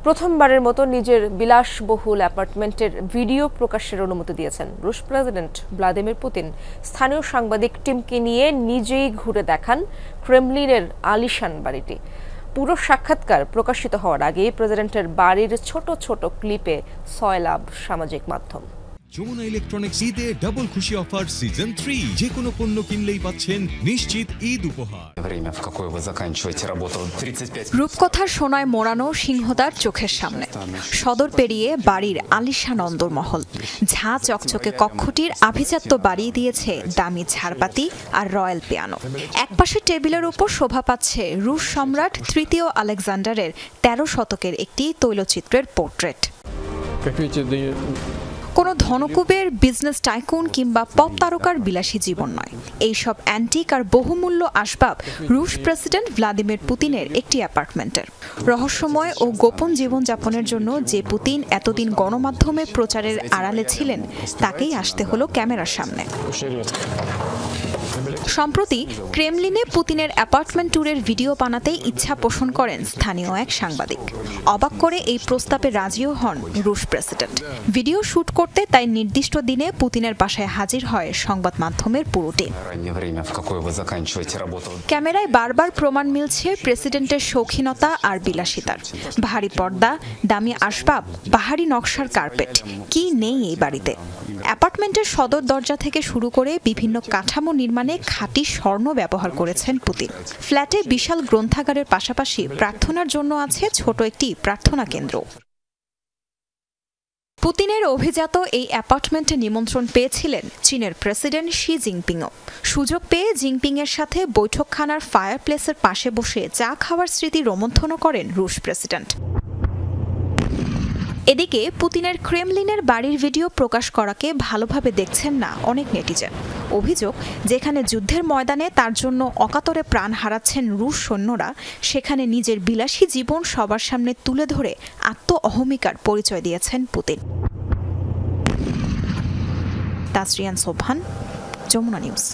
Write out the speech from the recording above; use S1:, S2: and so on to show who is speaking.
S1: প্রথমবারের মতো নিজের বিলাসবহুল অ্যাপার্টমেন্টের ভিডিও প্রকাশের অনুমতি দিয়েছেন রুশ প্রেসিডেন্ট ভ্লাদিমির পুতিন। স্থানীয় সাংবাদিক টিমকে নিয়ে নিজেই ঘুরে দেখান ক্রেমলিনের আলিশান বাড়িটি। পুরো সাক্ষাৎকার প্রকাশিত হওয়ার আগে প্রেসিডেন্টের বাড়ির ছোট ছোট ক্লিপে সয়লাভ সামাজিক মাধ্যম।
S2: যমুনা ইলেকট্রনিক্স ঈদে ডাবল খুশি অফার সিজন 3, যে কোনো পণ্য কিনলেই পাচ্ছেন নিশ্চিত ঈদ উপহার।
S3: রূপকথার সোনায় মোড়ানো সিংহদ্বার চোখের সামনে, সদর পেরিয়ে বাড়ির আলিশান অন্দরমহল। ঝাঁ চকচকে কক্ষটির আভিজাত্য বাড়িয়ে দিয়েছে দামি ঝাড়বাতি আর রয়্যাল পিয়ানো। একপাশে টেবিলের উপর শোভা পাচ্ছে রুশ সম্রাট তৃতীয় আলেকজান্ডারের 13 শতকের একটি তৈলচিত্রের পোর্ট্রেট। কোনো ধনকুবের, বিজনেস টাইকুন কিংবা পপ তারকার বিলাসী জীবন নয়, এইসব অ্যান্টিক আর বহুমূল্য আসবাব রুশ প্রেসিডেন্ট ভ্লাদিমির পুতিনের একটি অ্যাপার্টমেন্টের। রহস্যময় ও গোপন জীবনযাপনের জন্য যে পুতিন এতদিন গণমাধ্যমে প্রচারের আড়ালে ছিলেন, তাকেই আসতে হলো ক্যামেরার সামনে। সম্প্রতি ক্রেমলিনে পুতিনের অ্যাপার্টমেন্ট ট্যুরের ভিডিও বানাতে ইচ্ছা পোষণ করেন স্থানীয় এক সাংবাদিক। অবাক করে এই প্রস্তাবে রাজিও হন রুশ প্রেসিডেন্ট। ভিডিও শুট করতে তাই নির্দিষ্ট দিনে পুতিনের বাসায় হাজির হয় সংবাদ মাধ্যমের পুরো টিম। ক্যামেরায় বারবার প্রমাণ মিলছে প্রেসিডেন্টের শৌখিনতা আর বিলাসিতার। ভারী পর্দা, দামি আসবাব, বাহারি নকশার কার্পেট, কি নেই এই বাড়িতে। অ্যাপার্টমেন্টের সদর দরজা থেকে শুরু করে বিভিন্ন কাঠামো নির্মাণে খাঁটি স্বর্ণ ব্যবহার করেছেন পুতিন। ফ্ল্যাটে বিশাল গ্রন্থাগারের পাশাপাশি প্রার্থনার জন্য আছে ছোট একটি প্রার্থনা কেন্দ্র। পুতিনের অভিজাত এই অ্যাপার্টমেন্টে নিমন্ত্রণ পেয়েছিলেন চীনের প্রেসিডেন্ট শি জিনপিংও। সুযোগ পেয়ে জিনপিংয়ের সাথে বৈঠকখানার ফায়ারপ্লেসের পাশে বসে চা খাওয়ার স্মৃতি রোমন্থনও করেন রুশ প্রেসিডেন্ট। এদিকে পুতিনের ক্রেমলিনের বাড়ির ভিডিও প্রকাশ করাকে ভালোভাবে দেখছেন না অনেক নেটিজেন। অভিযোগ, যেখানে যুদ্ধের ময়দানে তার জন্য অকাতরে প্রাণ হারাচ্ছেন রুশ সৈন্যরা, সেখানে নিজের বিলাসী জীবন সবার সামনে তুলে ধরে আত্ম অহমিকার পরিচয় দিয়েছেন পুতিন। তাসরিয়ান সোবহান, যমুনা নিউজ।